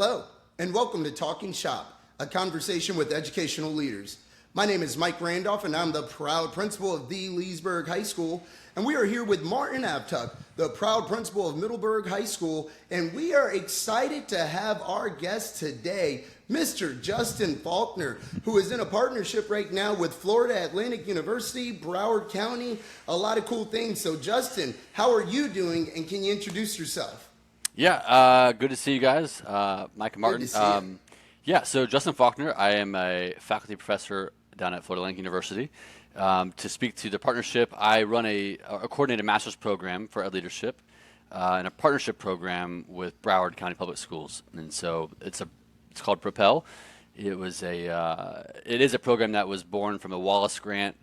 Hello, and welcome to Talking Shop, a conversation with educational leaders. My name is Mike Randolph, and I'm the proud principal of the Leesburg High School. And we are here with Martin Aftuck, the proud principal of Middleburg High School. And we are excited to have our guest today, Mr. Justin Faulkner, who is in a partnership right now with Florida Atlantic University, Broward County, a lot of cool things. So Justin, how are you doing, and can you introduce yourself? Yeah, good to see you guys, Mike and Martin. Good to see you. Yeah, so Justin Faulkner, I am a faculty professor down at Florida Atlantic University. To speak to the partnership, I run a coordinated master's program for ed leadership and a partnership program with Broward County Public Schools. And so it's called Propel. It is a program that was born from a Wallace grant.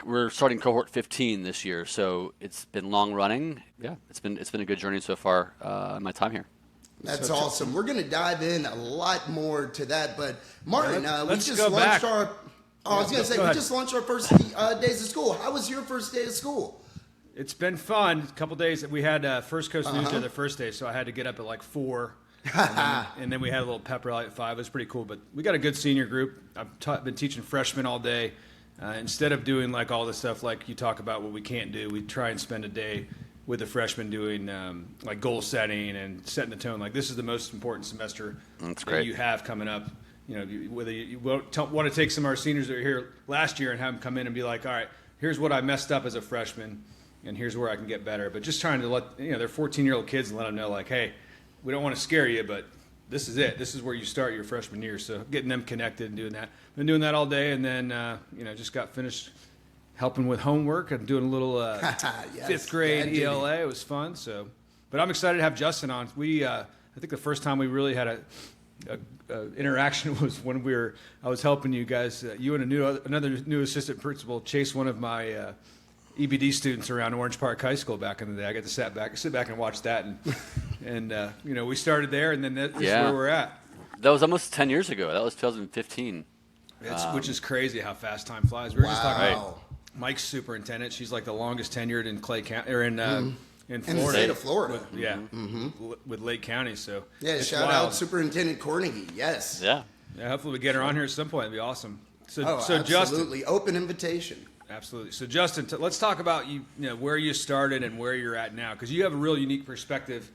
We're starting cohort 15 this year, so it's been long running. Yeah, it's been a good journey so far in my time here. That's awesome. We're going to dive in a lot more to that, but Martin, we just go launched back. I was going to say, Go we ahead. just launched our first days of school. How was your first day of school? It's been fun. A couple days. We had First Coast News Day the first day, so I had to get up at like 4. and then we had a little pep rally at 5. It was pretty cool. But we got a good senior group. I've been teaching freshmen all day. Instead of doing like all the stuff like you talk about what we can't do, we try and spend a day with the freshmen doing like goal setting and setting the tone. Like, this is the most important semester that you have coming up. You know, whether you want to take some of our seniors that were here last year and have them come in and be like, all right, here's what I messed up as a freshman, and here's where I can get better. But just trying to let, they're 14-year-old kids and let them know, like, hey, we don't want to scare you, but this is it. This is where you start your freshman year. So getting them connected and doing that. Been doing that all day, and then, just got finished helping with homework and doing a little Yes. 5th grade Yeah, ELA. It was fun. So, but I'm excited to have Justin on. I think the first time we really had a interaction was when I was helping you guys, you and another new assistant principal chase one of my EBD students around Orange Park High School back in the day. I got to sit back and watch that, and we started there, and then this is where we're at. That was almost 10 years ago. That was 2015. Which is crazy how fast time flies. We were just talking Wow. about Mike's superintendent. She's like the longest tenured in Clay County or in Florida. In the state of Florida. With Lake County. So Yeah, it's shout wild. out Superintendent Carnegie. Yes. Yeah. Yeah, hopefully we get her on here at some point. It'd be awesome. So Absolutely. Justin, Open invitation. absolutely. So Justin, let's talk about where you started and where you're at now, because you have a real unique perspective.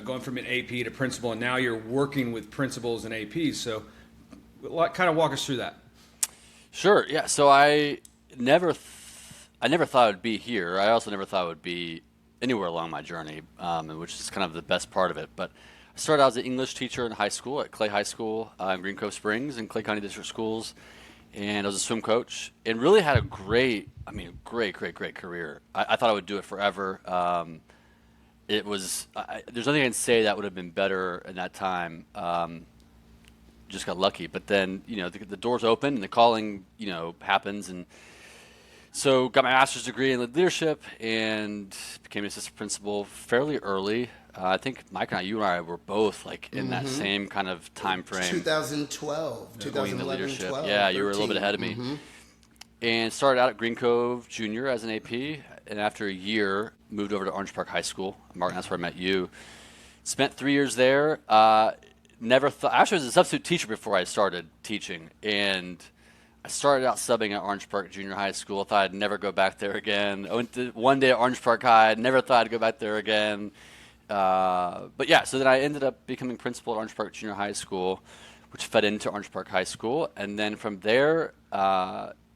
Going from an AP to principal, and now you're working with principals and APs. So, kind of walk us through that. Sure. Yeah. So I never thought I would be here. I also never thought I would be anywhere along my journey, which is kind of the best part of it. But I started out as an English teacher in high school at Clay High School in Green Cove Springs and Clay County District Schools, and I was a swim coach, and really had a great career. I thought I would do it forever. It was there's nothing I can say that would have been better in that time. Just got lucky, but then the doors open and the calling happens, and so got my master's degree in leadership and became an assistant principal fairly early. I think Mike and I were both like in that same kind of time frame. 2012, Going into 2011, leadership. 12, Yeah, you were a little 13. bit ahead of me. And started out at Green Cove Junior as an AP, and after a year moved over to Orange Park High School. Martin, that's where I met you. Spent 3 years there. Never thought. Actually, I was a substitute teacher before I started teaching, and I started out subbing at Orange Park Junior High School. Thought I'd never go back there again. I went to one day at Orange Park High. Never thought I'd go back there again. But yeah, so then I ended up becoming principal at Orange Park Junior High School, which fed into Orange Park High School, and then from there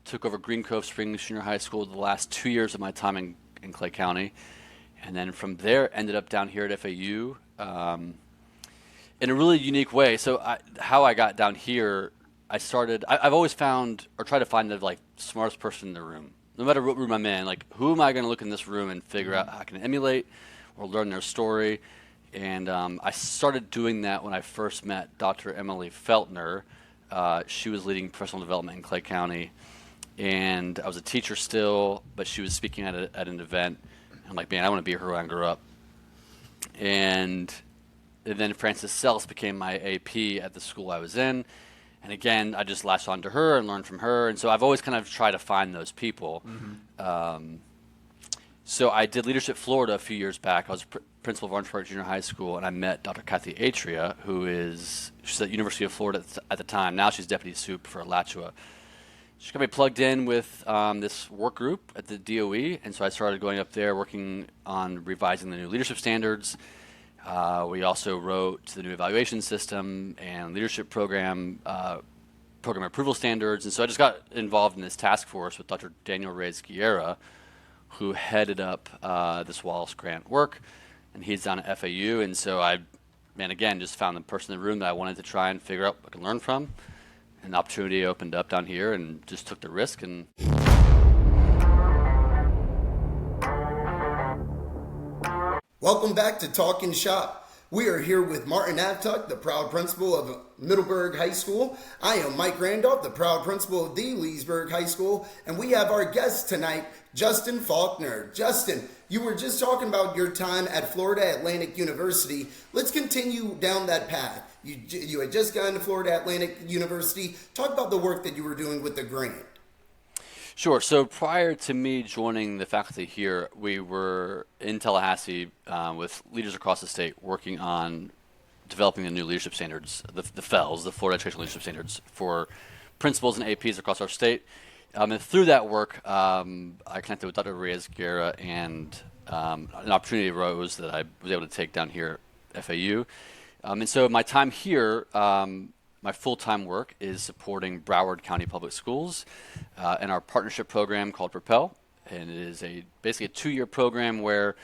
took over Green Cove Springs Junior High School the last 2 years of my time in Clay County, and then from there ended up down here at FAU. In a really unique way. So how I got down here, I've always found or tried to find the smartest person in the room. No matter what room I'm in, who am I going to look in this room and figure out how I can emulate or learn their story. And I started doing that when I first met Dr. Emily Feltner. She was leading professional development in Clay County. And I was a teacher still, but she was speaking at an event. I'm like, man, I want to be her when I grow up. And then Frances Sells became my AP at the school I was in. And again, I just latched on to her and learned from her. And so I've always kind of tried to find those people. So I did Leadership Florida a few years back. I was principal of Orange Park Junior High School, and I met Dr. Kathy Atria, she's at University of Florida at the time. Now she's deputy sup for Alachua. She got me plugged in with this work group at the DOE, and so I started going up there working on revising the new leadership standards. We also wrote the new evaluation system and leadership program approval standards, and so I just got involved in this task force with Dr. Daniel Reyes-Guerra, who headed up this Wallace Grant work, and he's down at FAU, and so I, again, just found the person in the room that I wanted to try and figure out what I can learn from. An opportunity opened up down here and just took the risk. And welcome back to Talking Shop. We are here with Martin Aftuck, the proud principal of Middleburg High School. I am Mike Randolph, the proud principal of the Leesburg High School, and we have our guest tonight, Justin Faulkner. Justin, you were just talking about your time at Florida Atlantic University. Let's continue down that path. You had just gone to Florida Atlantic University. Talk about the work that you were doing with the grant. Sure. So prior to me joining the faculty here, we were in Tallahassee with leaders across the state working on developing the new leadership standards, the FELS, the Florida Educational Leadership Standards, for principals and APs across our state. And through that work, I connected with Dr. Reyes-Guerra, and an opportunity arose that I was able to take down here at FAU. And so my time here, my full-time work is supporting Broward County Public Schools and our partnership program called Propel. And it is basically a 2-year program where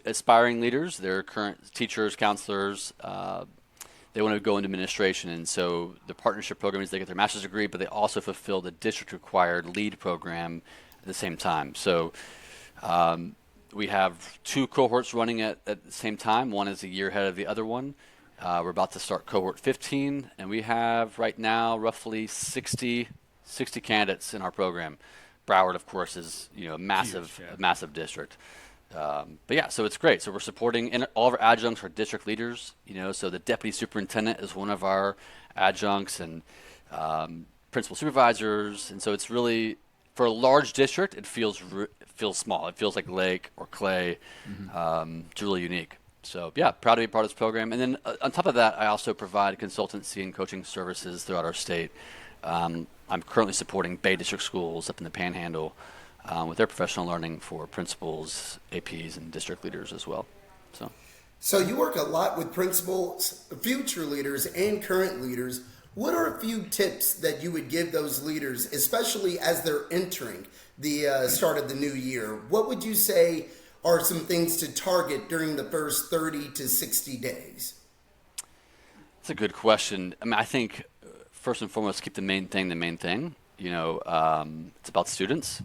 aspiring leaders, their current teachers, counselors, they want to go into administration. And so the partnership program is they get their master's degree, but they also fulfill the district-required LEAD program at the same time. So we have 2 cohorts running at the same time. One is a year ahead of the other one. We're about to start cohort 15, and we have right now roughly 60 candidates in our program. Broward, of course, is a massive district. But yeah, so it's great. So we're supporting, and all of our adjuncts are district leaders. So the deputy superintendent is one of our adjuncts, and principal supervisors. And so it's really, for a large district, it feels small. It feels like Lake or Clay. It's really unique. So yeah, proud to be part of this program. And then on top of that, I also provide consultancy and coaching services throughout our state. I'm currently supporting Bay District schools up in the Panhandle with their professional learning for principals, APs, and district leaders as well. So you work a lot with principals, future leaders, and current leaders. What are a few tips that you would give those leaders, especially as they're entering the start of the new year? What would you say are some things to target during the first 30 to 60 days? That's a good question. I think first and foremost, keep the main thing the main thing. It's about students.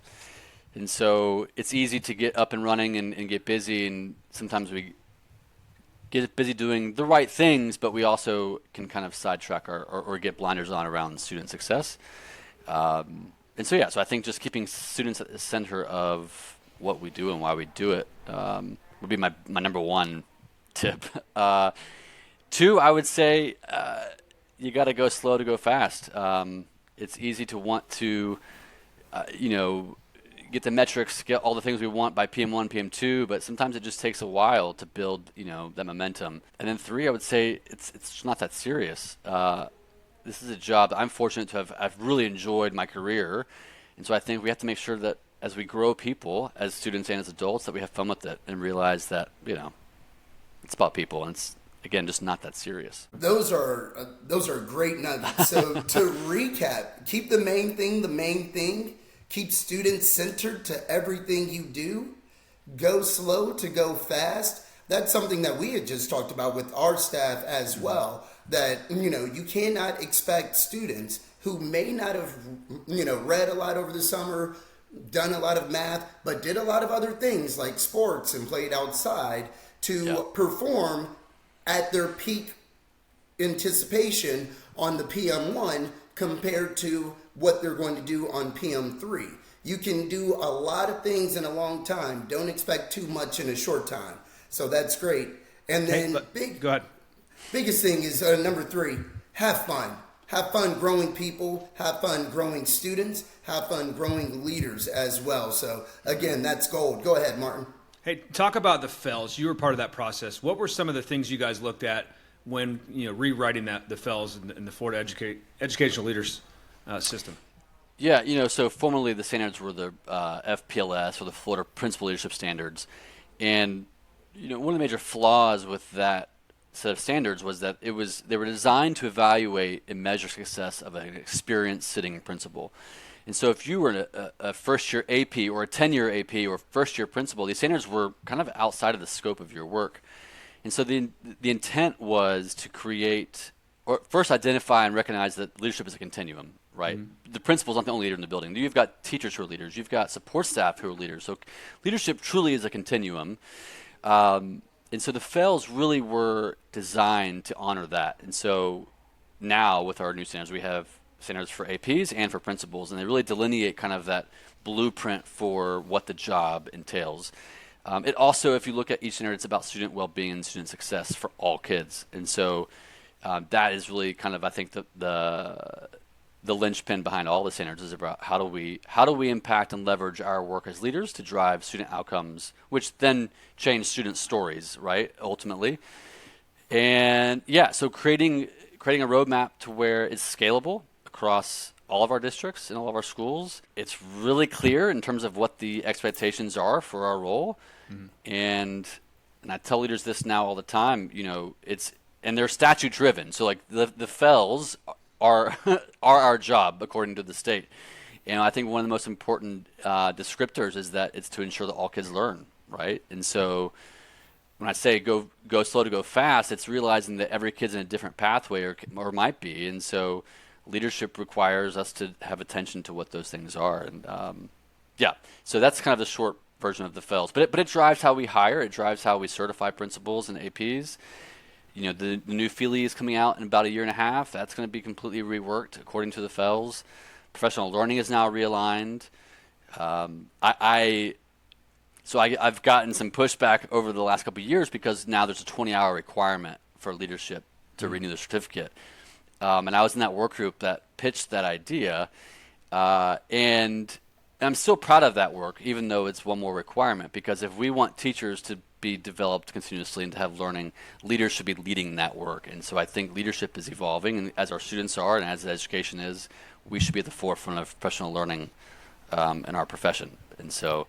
And so it's easy to get up and running and get busy, and sometimes we get busy doing the right things, but we also can kind of sidetrack or get blinders on around student success. So I think just keeping students at the center of what we do and why we do it would be my number one tip. 2, I would say you got to go slow to go fast. It's easy to want to, get the metrics, get all the things we want by PM1, PM2, but sometimes it just takes a while to build, that momentum. And then 3, I would say it's not that serious. This is a job that I'm fortunate to have. I've really enjoyed my career, and so I think we have to make sure that as we grow people, as students and as adults, that we have fun with it and realize that, it's about people, and it's, again, just not that serious. Those are great nuggets. So to recap, keep the main thing the main thing. Keep students centered to everything you do. Go slow to go fast. That's something that we had just talked about with our staff as well, that, you cannot expect students who may not have, read a lot over the summer, done a lot of math, but did a lot of other things like sports and played outside to perform at their peak anticipation on the PM1 compared to what they're going to do on PM3. You can do a lot of things in a long time. Don't expect too much in a short time. So that's great. And then go ahead. Biggest thing is number 3, have fun. have fun growing people, have fun growing students, have fun growing leaders as well. So again, that's gold. Go ahead, Martin. Hey, talk about the FELS. You were part of that process. What were some of the things you guys looked at when rewriting the FELS in the Florida educational leaders system? Yeah, so formerly the standards were the FPLS, or the Florida Principal Leadership Standards. And, one of the major flaws with that set of standards was that they were designed to evaluate and measure success of an experienced sitting principal. And so if you were a first-year AP or a 10-year AP or first-year principal, these standards were kind of outside of the scope of your work. And so the intent was to create, or first identify and recognize that leadership is a continuum, right? Mm-hmm. The principal's not the only leader in the building. You've got teachers who are leaders. You've got support staff who are leaders. So leadership truly is a continuum. And so the FELS really were designed to honor that. And so now with our new standards, we have standards for APs and for principals, and they really delineate kind of that blueprint for what the job entails. It also, if you look at each standard, it's about student well-being and student success for all kids. And so that is really kind of, I think, the linchpin behind all the standards is about how do we impact and leverage our work as leaders to drive student outcomes, which then change student stories, right, ultimately. And yeah, so creating a roadmap to where it's scalable across all of our districts and all of our schools. It's really clear in terms of what the expectations are for our role. Mm-hmm. And I tell leaders this now all the time, and they're statute driven. So like the FELS are our job according to the state. And I think one of the most important descriptors is that it's to ensure that all kids learn, right? And so when I say go slow to go fast, it's realizing that every kid's in a different pathway or might be. And so leadership requires us to have attention to what those things are. And so that's kind of the short version of the FELS. But it drives how we hire. It drives how we certify principals and APs. The new FELE is coming out in about a year and a half. That's going to be completely reworked according to the FELS. Professional learning is now realigned. I've gotten some pushback over the last couple of years because now there's a 20-hour requirement for leadership to renew the certificate. And I was in that work group that pitched that idea. And I'm still proud of that work, even though it's one more requirement, because if we want teachers to be developed continuously and to have learning, leaders should be leading that work. And so I think leadership is evolving, and as our students are and as education is, we should be at the forefront of professional learning in our profession. And so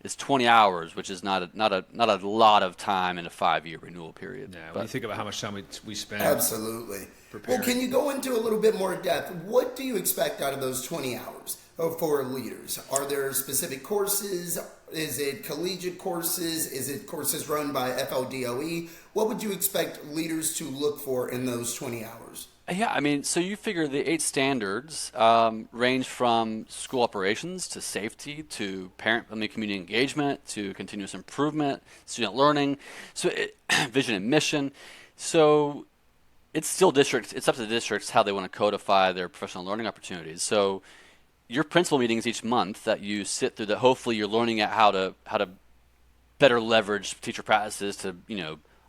it's 20 hours, which is not a lot of time in a 5-year renewal period. Yeah, when you think about how much time we spend. Absolutely. Preparing. Well, can you go into a little bit more depth? What do you expect out of those 20 hours for leaders? Are there specific courses? Is it collegiate courses? Is it courses run by FLDOE? What would you expect leaders to look for in those 20 hours? Yeah, so you figure the 8 standards range from school operations to safety to community engagement to continuous improvement, student learning, vision and mission. So it's still districts. It's up to the districts how they want to codify their professional learning opportunities. So your principal meetings each month that you sit through, that hopefully you're learning at how to better leverage teacher practices to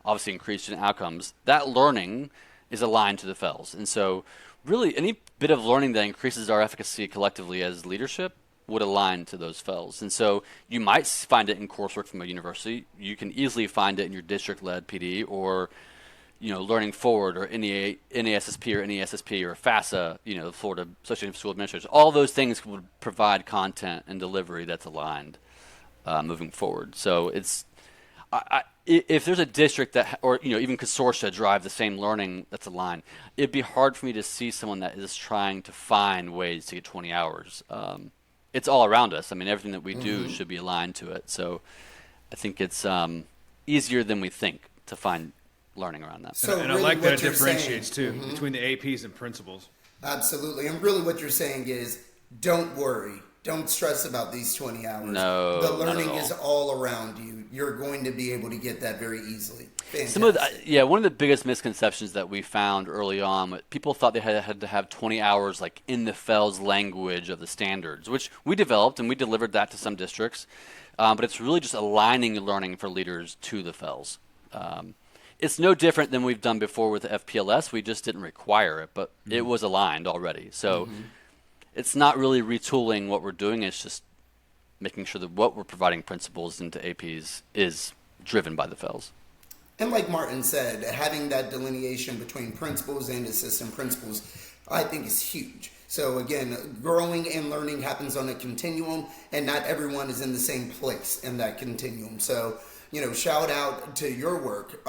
obviously increase student outcomes. That learning is aligned to the FELS. And so really any bit of learning that increases our efficacy collectively as leadership would align to those FELS. And so you might find it in coursework from a university. You can easily find it in your district-led PD or Learning Forward or NASSP or NESSP or FASA, the Florida Association of School Administrators. All those things would provide content and delivery that's aligned moving forward. So it's if there's a district that, or even consortia drive the same learning that's aligned, it'd be hard for me to see someone that is trying to find ways to get 20 hours. It's all around us. Everything that we do should be aligned to it. So I think it's easier than we think to find learning around that. So and really I like that it differentiates too between the APs and principals. Absolutely. And really what you're saying is don't worry. Don't stress about these 20 hours. No, the learning is all around you. You're going to be able to get that very easily. One of the biggest misconceptions that we found early on, people thought they had to have 20 hours like in the FELS language of the standards, which we developed and we delivered that to some districts. But it's really just aligning learning for leaders to the FELS. it's no different than we've done before with the FPLS. We just didn't require it, but it was aligned already. So it's not really retooling what we're doing. It's just making sure that what we're providing principals into APs is driven by the FELS. And like Martin said, having that delineation between principals and assistant principals, I think is huge. So again, growing and learning happens on a continuum, and not everyone is in the same place in that continuum. So, shout out to your work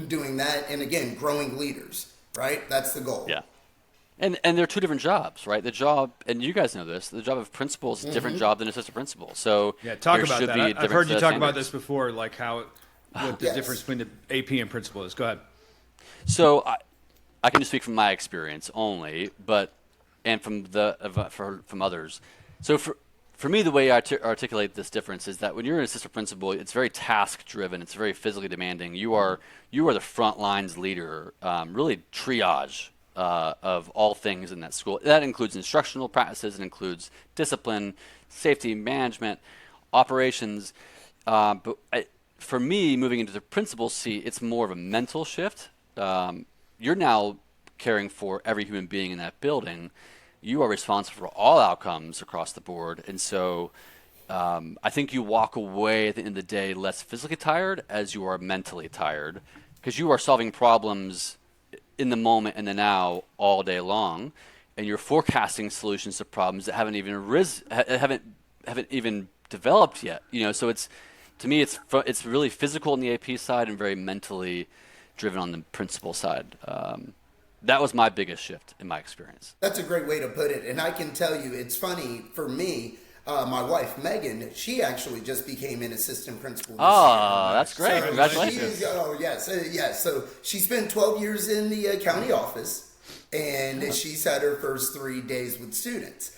doing that, and again, growing leaders, right? That's the goal. Yeah. And they're two different jobs, right? The job, and you guys know this, the job of principal is a different job than assistant principal. So yeah, talk there about should that. be I've different heard you talk about standards. this before, like what the difference between the AP and principal is. Go ahead. So I can just speak from my experience only, and from from others. So for me, the way I articulate this difference is that when you're an assistant principal, it's very task driven. It's very physically demanding. You are the front lines leader, really triage of all things in that school. That includes instructional practices. It includes discipline, safety management, operations. But for me, moving into the principal seat, it's more of a mental shift. You're now caring for every human being in that building. You are responsible for all outcomes across the board. And so I think you walk away at the end of the day less physically tired as you are mentally tired, because you are solving problems in the moment and the now all day long, and you're forecasting solutions to problems that haven't even developed yet. So it's, to me, it's really physical on the AP side and very mentally driven on the principal side. That was my biggest shift in my experience. That's a great way to put it. And I can tell you, it's funny for me. My wife, Megan, she actually just became an assistant principal this year. That's great. So Congratulations. Yes. So she spent 12 years in the county office, and she's had her first 3 days with students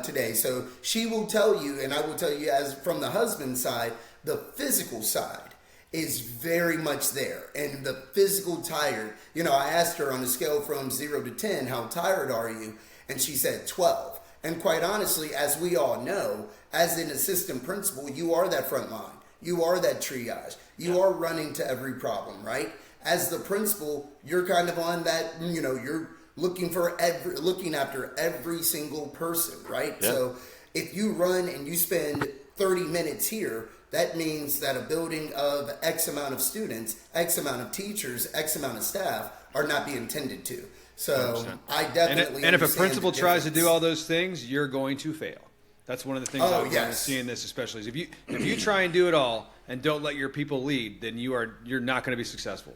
today. So she will tell you, and I will tell you as from the husband side, the physical side is very much there. And the physical tired, I asked her on a scale from 0 to 10, how tired are you? And she said 12. And quite honestly, as we all know, as an assistant principal, you are that front line. You are that triage. You are running to every problem, right? As the principal, you're kind of on that, you're looking after every single person, right? Yeah. So if you run and you spend 30 minutes here, that means that a building of X amount of students, X amount of teachers, X amount of staff are not being tended to. So 100%. I definitely And if a understand principal the tries to do difference. all those things, you're going to fail. That's one of the things I've learned seeing this, especially, is if you try and do it all and don't let your people lead, then you're not going to be successful.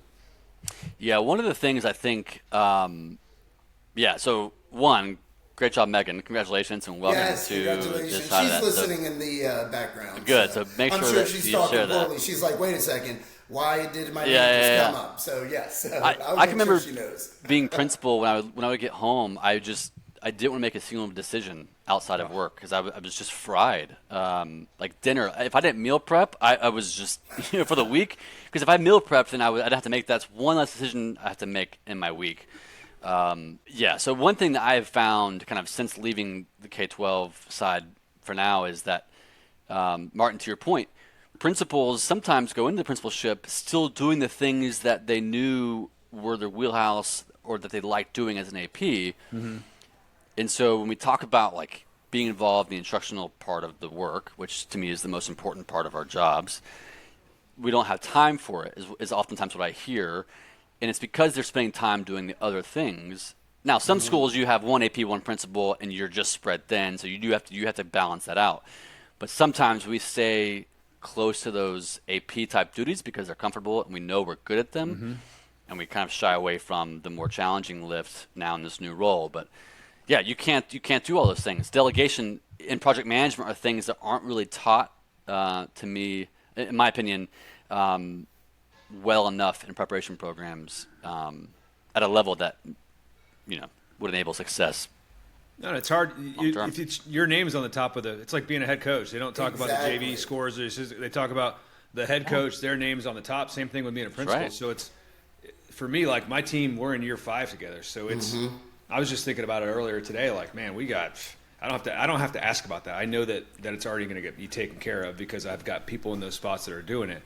Yeah, one of the things I think, so one, great job, Megan. Congratulations and welcome to congratulations. this side of that. She's listening in the background. Good, so make sure I'm that she's you talking share that. poorly. She's like, wait a second, why did my name just come up? So yes, I can remember she knows. being principal when I would get home. I didn't want to make a single decision outside of work because I was just fried. Like dinner, if I didn't meal prep, I was just for the week. Because if I meal prepped, then I'd have to make that's one less decision I have to make in my week. So one thing that I have found kind of since leaving the K-12 side for now is that, Martin, to your point, principals sometimes go into the principalship still doing the things that they knew were their wheelhouse or that they liked doing as an AP. Mm-hmm. And so when we talk about like being involved in the instructional part of the work, which to me is the most important part of our jobs, we don't have time for it is oftentimes what I hear. And it's because they're spending time doing the other things. Now, some schools you have one AP, one principal, and you're just spread thin, so you have to balance that out. But sometimes we stay close to those AP type duties because they're comfortable and we know we're good at them, and we kind of shy away from the more challenging lift now in this new role. But yeah, you can't do all those things. Delegation and project management are things that aren't really taught to me, in my opinion. Well enough in preparation programs at a level that would enable success. No, it's hard. If your name's on the top of it's like being a head coach. They don't talk about the JV scores. They talk about the head coach. Their name's on the top. Same thing with being a principal. Right. So it's for me, like my team, we're in year 5 together. So it's. I was just thinking about it earlier today. Like, man, we got. I don't have to ask about that. I know that it's already going to be taken care of because I've got people in those spots that are doing it.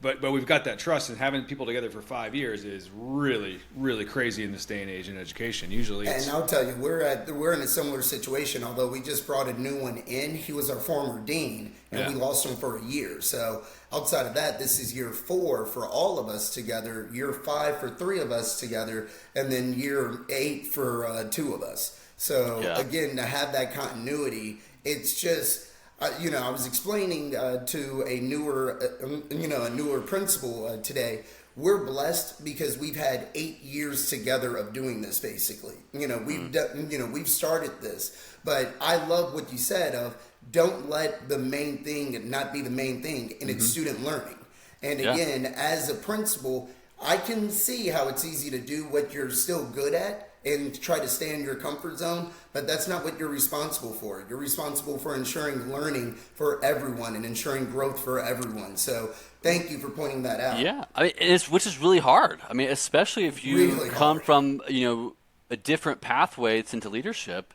But we've got that trust, and having people together for 5 years is really, really crazy in this day and age in education. Usually, and I'll tell you, we're in a similar situation. Although we just brought a new one in, he was our former dean, and we lost him for a year. So outside of that, this is year 4 for all of us together, year 5 for 3 of us together, and then year 8 for 2 of us. So again, to have that continuity, it's just. I was explaining to a newer principal today. We're blessed because we've had 8 years together of doing this. Basically, we've started this. But I love what you said of don't let the main thing not be the main thing, and it's student learning. And again, as a principal, I can see how it's easy to do what you're still good at and try to stay in your comfort zone, but that's not what you're responsible for. You're responsible for ensuring learning for everyone and ensuring growth for everyone. So thank you for pointing that out. Yeah, I mean, which is really hard. I mean, especially if you Really come hard. from a different pathway into leadership.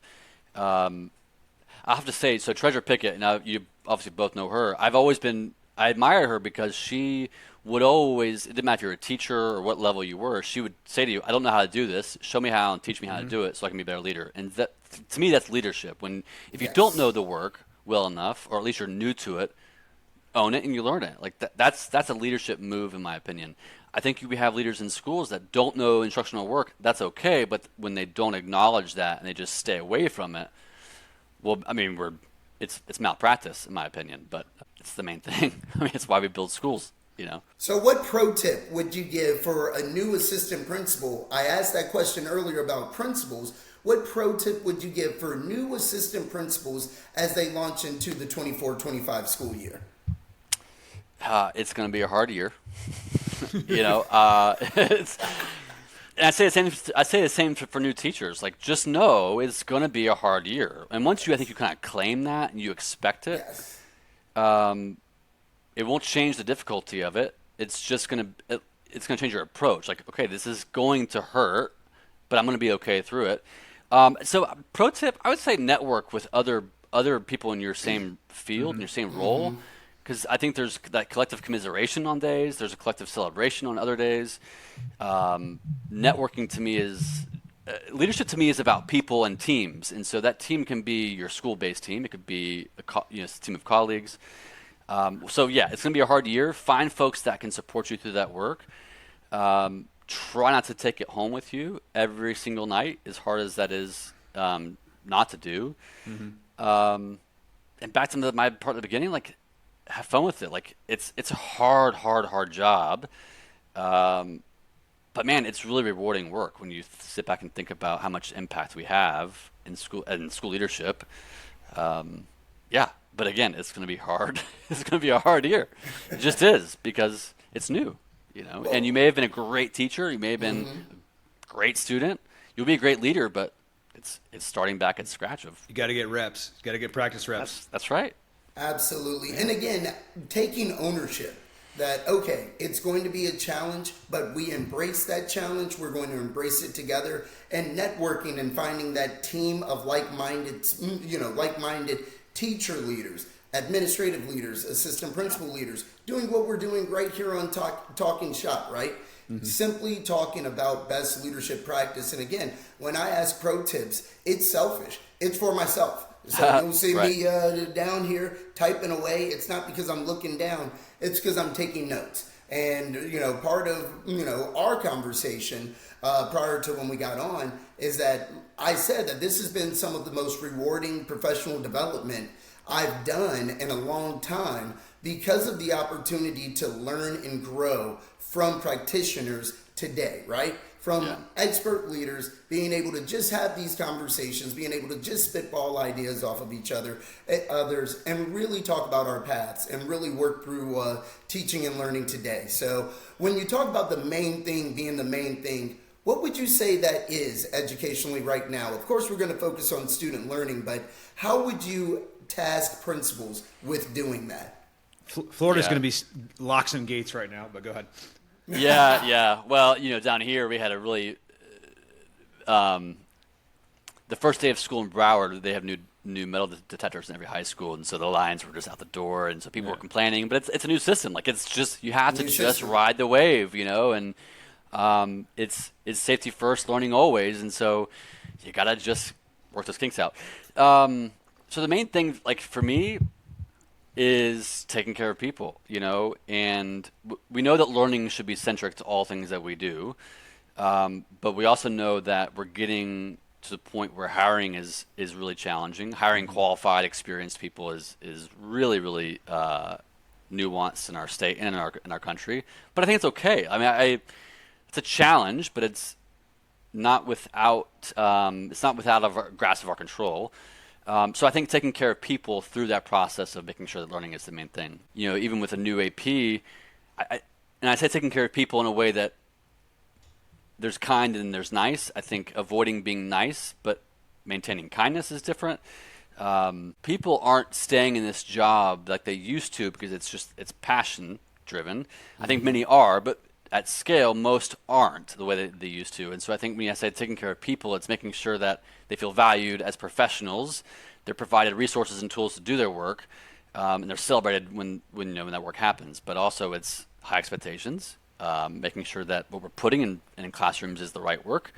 I have to say, so Treasure Pickett, now you obviously both know her. I admire her because she would always, it didn't matter if you're a teacher or what level you were, she would say to you, I don't know how to do this. Show me how and teach me how to do it so I can be a better leader. And that, to me, that's leadership. If you don't know the work well enough, or at least you're new to it, own it and you learn it. Like that's a leadership move, in my opinion. I think we have leaders in schools that don't know instructional work. That's okay, but when they don't acknowledge that and they just stay away from it, well, I mean, it's malpractice, in my opinion, but it's the main thing. I mean, it's why we build schools. So what pro tip would you give for a new assistant principal? I asked that question earlier about principals. What pro tip would you give for new assistant principals as they launch into the 24-25 school year? It's going to be a hard year. And I say the same for new teachers. Like, just know it's going to be a hard year. And once I think you kind of claim that and you expect it, it won't change the difficulty of it. It's just it's gonna change your approach. Like, okay, this is going to hurt, but I'm gonna be okay through it. So, pro tip, I would say network with other people in your same field, in your same role, because I think there's that collective commiseration on days. There's a collective celebration on other days. Networking to me is leadership. To me is about people and teams, and so that team can be your school-based team. It could be a team of colleagues. It's going to be a hard year. Find folks that can support you through that work. Try not to take it home with you every single night, as hard as that is not to do. And back to my part at the beginning, like, have fun with it. Like, it's a hard job. But man, it's really rewarding work when you sit back and think about how much impact we have in school leadership. But again, it's going to be hard. It's going to be a hard year. It just is, because it's new, And you may have been a great teacher. You may have been a great student. You'll be a great leader, but it's starting back at scratch. You got to get reps. You got to get practice reps. That's right. Absolutely. And again, taking ownership that, okay, it's going to be a challenge, but we embrace that challenge. We're going to embrace it together, and networking and finding that team of like-minded teacher leaders, administrative leaders, assistant principal leaders, doing what we're doing right here on Talking Shop, right? Simply talking about best leadership practice. And again, when I ask pro tips, it's selfish. It's for myself. So you'll see me down here typing away. It's not because I'm looking down. It's because I'm taking notes. And, part of, our conversation prior to when we got on is that I said that this has been some of the most rewarding professional development I've done in a long time because of the opportunity to learn and grow from practitioners today, right? From expert leaders being able to just have these conversations, being able to just spitball ideas off of each other, others, and really talk about our paths and really work through teaching and learning today. So when you talk about the main thing being the main thing, what would you say that is educationally right now? Of course, we're going to focus on student learning, but how would you task principals with doing that? Florida's going to be locks and gates right now, but go ahead. Yeah. Well, down here we had a really the first day of school in Broward, they have new new metal detectors in every high school, and so the lines were just out the door, and so people were complaining. But it's a new system. Like, it's just, you have to just ride the wave, and it's safety first, learning always, and so you gotta just work those kinks out. So the main thing, like for me, is taking care of people, and we know that learning should be centric to all things that we do, but we also know that we're getting to the point where hiring is really challenging. Hiring qualified, experienced people is really, really nuanced in our state and in our country. But I think it's okay. I mean, it's a challenge, but it's not without a grasp of our control. So I think taking care of people through that process of making sure that learning is the main thing. Even with a new AP, and I say taking care of people in a way that there's kind and there's nice. I think avoiding being nice, but maintaining kindness is different. People aren't staying in this job like they used to because it's passion driven. I think many are, but at scale, most aren't the way that they used to. And so I think when I say taking care of people, it's making sure that they feel valued as professionals. They're provided resources and tools to do their work, and they're celebrated when that work happens. But also, it's high expectations, making sure that what we're putting in classrooms is the right work,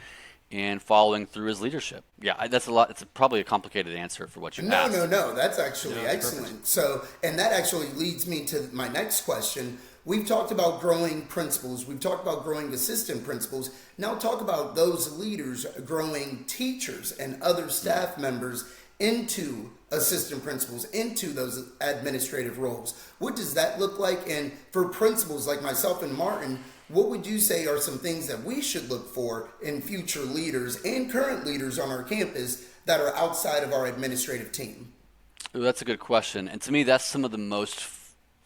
and following through as leadership. Yeah, that's a lot. It's probably a complicated answer for what you asked. No. That's actually excellent. Perfect. So, and that actually leads me to my next question. We've talked about growing principals. We've talked about growing assistant principals. Now talk about those leaders growing teachers and other staff members into assistant principals, into those administrative roles. What does that look like? And for principals like myself and Martin, what would you say are some things that we should look for in future leaders and current leaders on our campus that are outside of our administrative team? Ooh, that's a good question. And to me, that's some of the most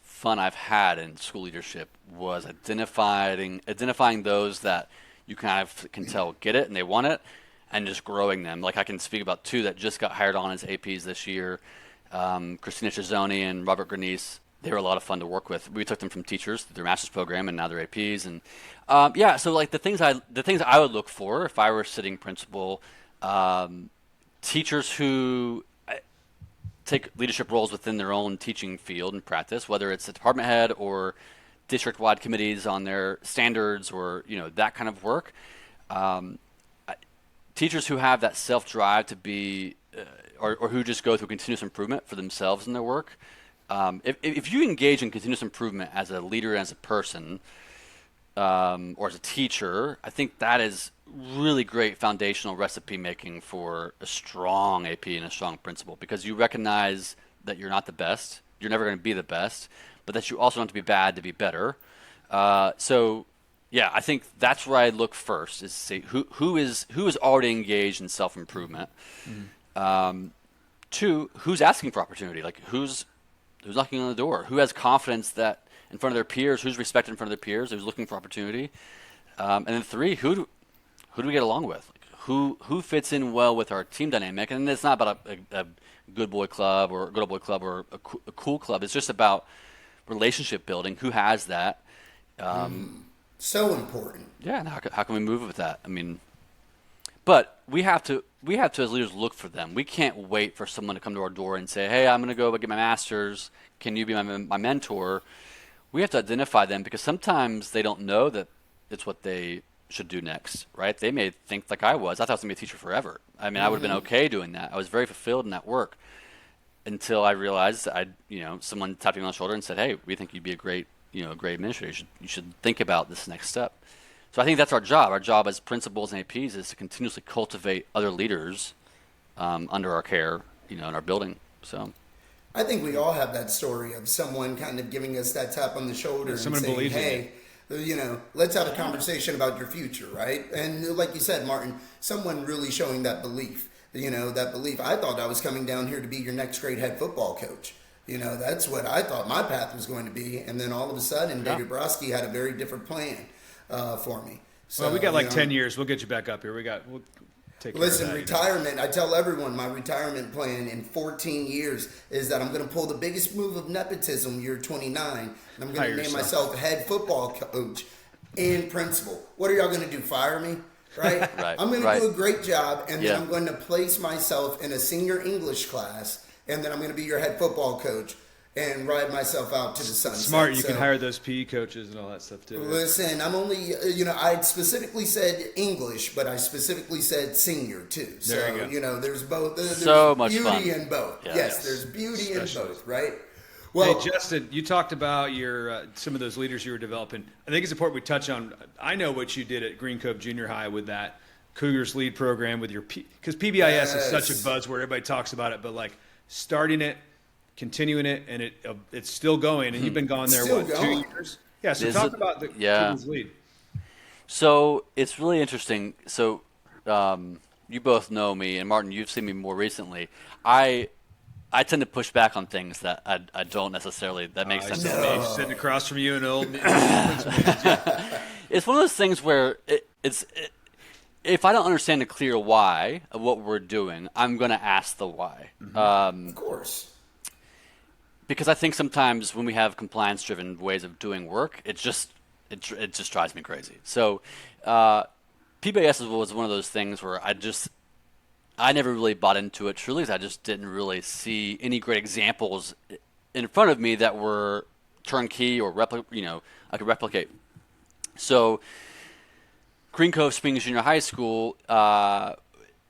fun I've had in school leadership was identifying those that you kind of can tell get it and they want it, and just growing them. Like I can speak about two that just got hired on as APs this year, Christina Cizzoni and Robert Grenice. They were a lot of fun to work with. We took them from teachers through their master's program, and now they're APs. And so like the things I would look for if I were sitting principal, teachers who take leadership roles within their own teaching field and practice, whether it's a department head or district-wide committees on their standards or that kind of work. Teachers who have that self-drive to be, or who just go through continuous improvement for themselves in their work. If you engage in continuous improvement as a leader, as a person, or as a teacher, I think that is really great foundational recipe making for a strong AP and a strong principal, because you recognize that you're not the best, you're never going to be the best, but that you also don't have to be bad to be better. Yeah, I think that's where I look first, is to say who is already engaged in self-improvement. Two, who's asking for opportunity, like who's knocking on the door, who has confidence that in front of their peers, who's respected in front of their peers, who's looking for opportunity. And then three, who do we get along with? Like, who fits in well with our team dynamic? And it's not about a good boy club or a good old boy club or a cool club. It's just about relationship building. Who has that? So important. Yeah, and how can we move with that? I mean, but we have to as leaders look for them. We can't wait for someone to come to our door and say, "Hey, I'm going to go get my master's. Can you be my mentor?" We have to identify them, because sometimes they don't know that it's what they should do next, right? They may think like I was. I thought I was going to be a teacher forever. I mean, I would have been okay doing that. I was very fulfilled in that work until I realized someone tapped me on the shoulder and said, "Hey, we think you'd be a great administrator. You should think about this next step." So I think that's our job. Our job as principals and APs is to continuously cultivate other leaders under our care, in our building. So I think we all have that story of someone kind of giving us that tap on the shoulder and saying, "Hey, let's have a conversation about your future," right? And like you said, Martin, someone really showing that belief. I thought I was coming down here to be your next grade head football coach. That's what I thought my path was going to be. And then all of a sudden, David Broski had a very different plan for me. So, well, we got 10 years. We'll get you back up here. We'll take care of that, retirement. I tell everyone my retirement plan in 14 years is that I'm going to pull the biggest move of nepotism year 29. And I'm going to name myself head football coach and principal. What are y'all going to do? Fire me? right? Right, I'm going right. to do a great job, and Yeah. then I'm going to place myself in a senior English class, and then I'm going to be your head football coach and ride myself out to the sunset. Smart. You So, can hire those PE coaches and all that stuff too. listen, I'm only, I specifically said English, but I specifically said senior too. So, There you go. there's both. There's So much beauty fun. in both. Yeah. Yes, Yes. there's beauty Especially. in both, right? Well, Hey, Justin, you talked about your some of those leaders you were developing. I think it's important we touch on. I know what you did at Green Cove Junior High with that Cougars Lead program with your because PBIS is such a Yes. buzzword. Everybody talks about it, but like starting it, continuing it, and it's still going. And you've been gone there Still what going. 2 years? Yeah. So Is talk it? about the Yeah. Cougars Lead. So it's really interesting. So you both know me, and Martin, you've seen me more recently. I tend to push back on things that I don't necessarily that make sense to me. Sitting across from you in old. It's one of those things where if I don't understand the clear why of what we're doing, I'm going to ask the why. of course. Because I think sometimes when we have compliance-driven ways of doing work, it just drives me crazy. So PBIS was one of those things where I never really bought into it truly because I just didn't really see any great examples in front of me that were turnkey or I could replicate. So Green Cove Springs Junior High School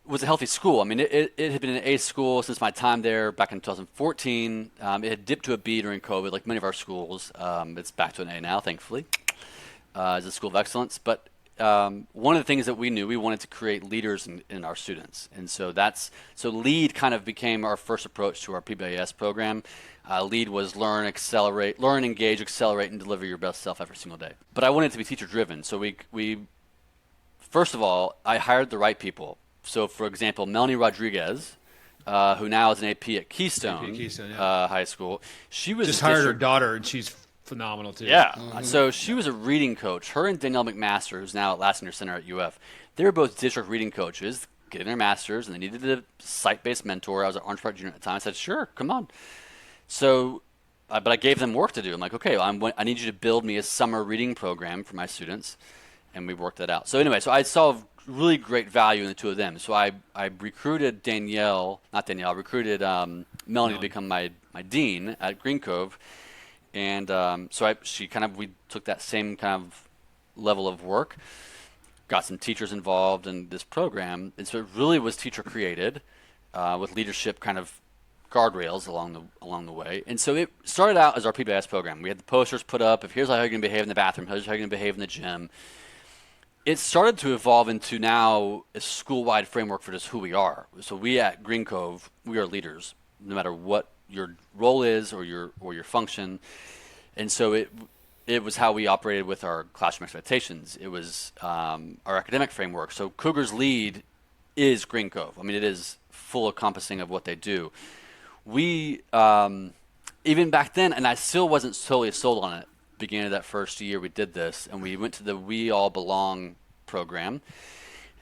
was a healthy school. I mean, it had been an A school since my time there back in 2014. It had dipped to a B during COVID, like many of our schools. It's back to an A now, thankfully, as a school of excellence. But one of the things that we knew, we wanted to create leaders in our students. And so LEAD kind of became our first approach to our PBIS program. LEAD was learn, engage, accelerate, and deliver your best self every single day. But I wanted it to be teacher-driven. So we first of all, I hired the right people. So, for example, Melanie Rodriguez, who now is an AP at Keystone, High School, she was Just hired her daughter, and she's phenomenal too. Yeah. So she was a reading coach. Her and Danielle McMaster, who's now at Lassiter Center at UF, they were both district reading coaches, getting their masters, and they needed a site-based mentor. I was at Orange Park Junior at the time. I said, sure, come on. So, but I gave them work to do. I'm like, okay, I need you to build me a summer reading program for my students, and we worked that out. So anyway, so I saw really great value in the two of them. So I recruited recruited Melanie to become my dean at Green Cove. And we took that same kind of level of work, got some teachers involved in this program, and so it really was teacher created, with leadership kind of guardrails along the way. And so it started out as our PBIS program. We had the posters put up of here's how you're going to behave in the bathroom, here's how you're going to behave in the gym. It started to evolve into now a school-wide framework for just who we are. So we at Green Cove, we are leaders, no matter what your role is or your function. And so it was how we operated with our classroom expectations. It was our academic framework. So Cougars Lead is Green Cove. I mean, it is full encompassing of what they do. We even back then, and I still wasn't totally sold on it. Beginning of that first year we did this, and we went to the We All Belong program.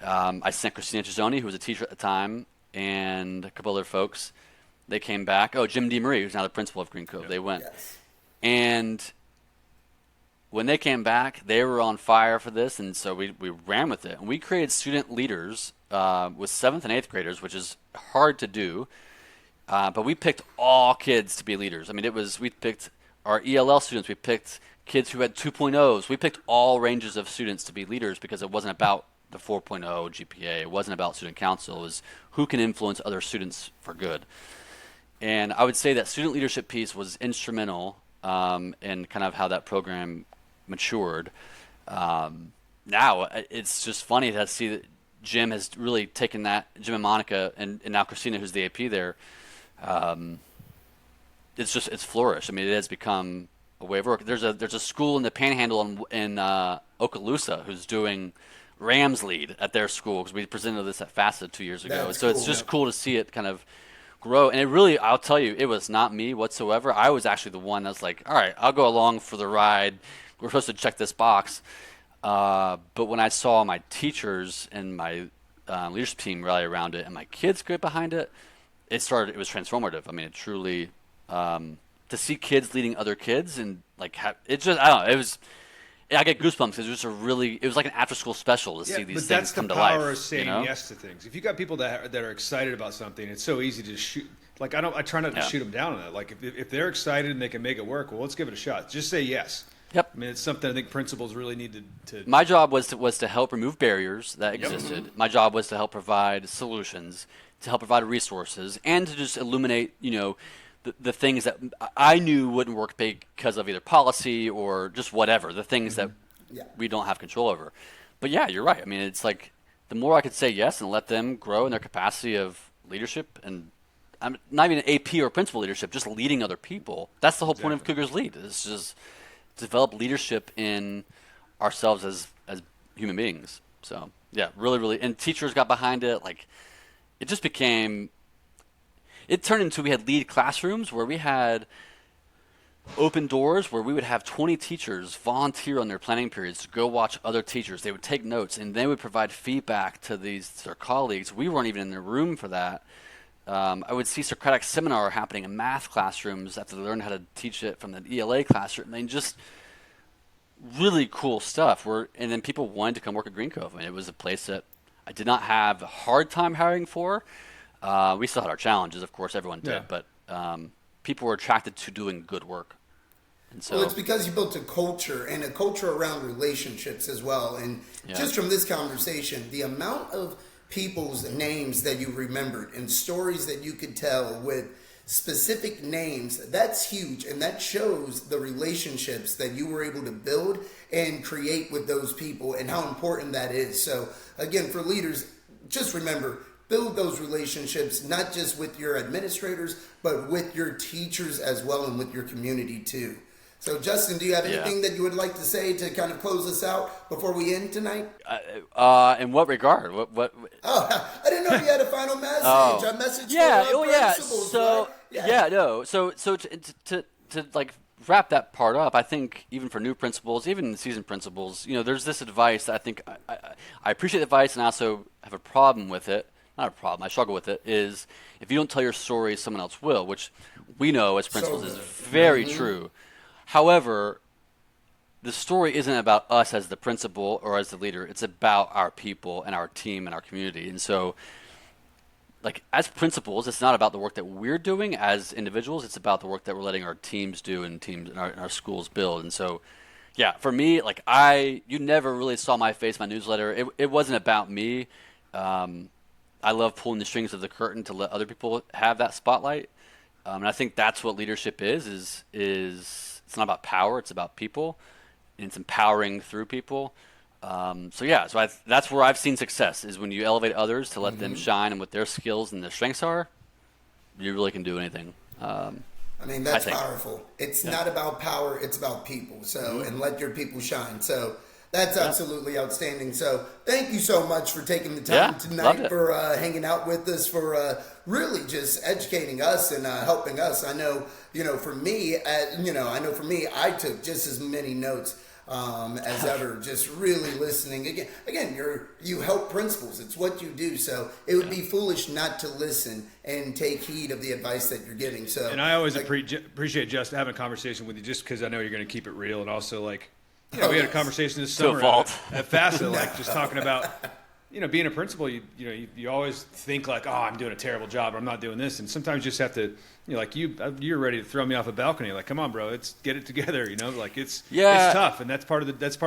I sent Christina Chisoni, who was a teacher at the time, and a couple other folks. They came back. Oh, Jim DeMarie, who's now the principal of Green Cove. Yep. They went. Yes. And when they came back, they were on fire for this, and so we ran with it. And we created student leaders with 7th and 8th graders, which is hard to do. But we picked all kids to be leaders. I mean, we picked our ELL students. We picked kids who had 2.0s. We picked all ranges of students to be leaders because it wasn't about the 4.0 GPA. It wasn't about student council. It was who can influence other students for good. And I would say that student leadership piece was instrumental in kind of how that program matured. Now it's just funny to see that Jim has really taken that, Jim and Monica, and now Christina, who's the AP there. It's flourished. I mean, it has become a way of work. There's a school in the Panhandle in Okaloosa who's doing Rams Lead at their school because we presented this at FAFSA 2 years ago. That's so cool. It's just cool to see it kind of grow. And it really, I'll tell you, it was not me whatsoever. I was actually the one that's like, all right, I'll go along for the ride. We're supposed to check this box. But when I saw my teachers and my leadership team rally around it and my kids get behind it, it was transformative. I mean, it truly, to see kids leading other kids and like, I don't know, I get goosebumps because it was like an after-school special to see these things come to life. But that's the power of saying yes to things. If you got people that are excited about something, it's so easy to shoot. Like I try not to shoot them down on that. Like if they're excited and they can make it work, well, let's give it a shot. Just say yes. Yep. I mean, it's something I think principals really need to. My job was to help remove barriers that existed. My job was to help provide solutions, to help provide resources, and to just illuminate, the things that I knew wouldn't work because of either policy or just whatever, the things that we don't have control over. But yeah, you're right. I mean, it's like the more I could say yes and let them grow in their capacity of leadership, and I'm not even AP or principal leadership, just leading other people. That's the whole point of Cougars Lead. It's just develop leadership in ourselves as human beings. So yeah, really, really, and teachers got behind it. Like it just became. It turned into we had lead classrooms where we had open doors where we would have 20 teachers volunteer on their planning periods to go watch other teachers. They would take notes and they would provide feedback to their colleagues. We weren't even in the room for that. I would see Socratic seminar happening in math classrooms after they learned how to teach it from the ELA classroom. I mean, just really cool stuff. And then people wanted to come work at Green Cove. I mean, it was a place that I did not have a hard time hiring for. We still had our challenges, of course, everyone did, but people were attracted to doing good work. And so, well, it's because you built a culture and a culture around relationships as well. And just from this conversation, the amount of people's names that you remembered and stories that you could tell with specific names, that's huge. And that shows the relationships that you were able to build and create with those people and how important that is. So again, for leaders, just remember, build those relationships, not just with your administrators, but with your teachers as well and with your community too. So, Justin, do you have anything that you would like to say to kind of close us out before we end tonight? In what regard? What? Oh, I didn't know you had a final message. A message for principals. So, So to like wrap that part up, I think even for new principals, even seasoned principals, there's this advice that I think I appreciate the advice and I also have a problem with it. Not a problem, I struggle with it, is if you don't tell your story, someone else will, which we know as principals is very true. However, the story isn't about us as the principal or as the leader. It's about our people and our team and our community. And so, like, as principals, it's not about the work that we're doing as individuals. It's about the work that we're letting our teams do and teams in our schools build. And so, yeah, for me, like, you never really saw my face, my newsletter. It wasn't about me. I love pulling the strings of the curtain to let other people have that spotlight. And I think that's what leadership is it's not about power, it's about people, and it's empowering through people. So that's where I've seen success, is when you elevate others to let them shine and what their skills and their strengths are, you really can do anything. I mean, that's powerful. It's not about power, it's about people. So, and let your people shine. So that's absolutely outstanding. So thank you so much for taking the time tonight, for hanging out with us, for really just educating us and helping us. I know, for me, I took just as many notes as ever, just really listening. Again, you help principals. It's what you do. So it would be foolish not to listen and take heed of the advice that you're getting. So, and I always appreciate just having a conversation with you, just because I know you're going to keep it real, and also like. We had a conversation this summer at FASA, just talking about, being a principal, you always think like, oh, I'm doing a terrible job, or I'm not doing this. And sometimes you just have to, you're ready to throw me off a balcony. Like, come on, bro, get it together. It's tough. And that's part of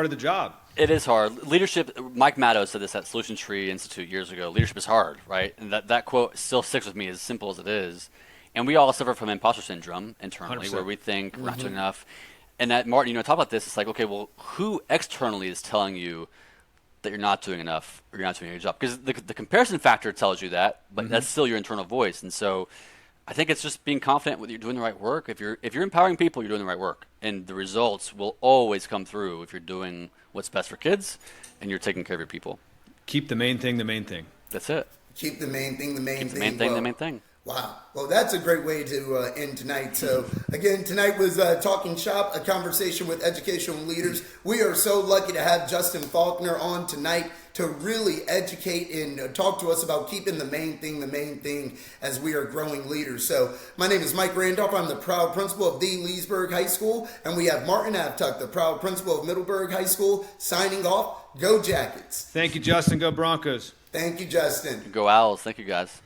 the job. It is hard. Leadership, Mike Maddow said this at Solution Tree Institute years ago. Leadership is hard, right? And that quote still sticks with me, as simple as it is. And we all suffer from imposter syndrome internally, 100%. Where we think we're not doing enough. And that, Martin, talk about this. It's like, okay, well, who externally is telling you that you're not doing enough or you're not doing a good job? Because the comparison factor tells you that, but that's still your internal voice. And so I think it's just being confident that you're doing the right work. If you're empowering people, you're doing the right work. And the results will always come through if you're doing what's best for kids and you're taking care of your people. Keep the main thing the main thing. That's it. Keep the main thing the main thing. The main thing the main thing. Wow. Well, that's a great way to end tonight. So, again, tonight was Talking Shop, a conversation with educational leaders. We are so lucky to have Justin Faulkner on tonight to really educate and talk to us about keeping the main thing as we are growing leaders. So, my name is Mike Randolph. I'm the proud principal of the Leesburg High School, and we have Martin Aftuck, the proud principal of Middleburg High School, signing off. Go Jackets. Thank you, Justin. Go Broncos. Thank you, Justin. Go Owls. Thank you, guys.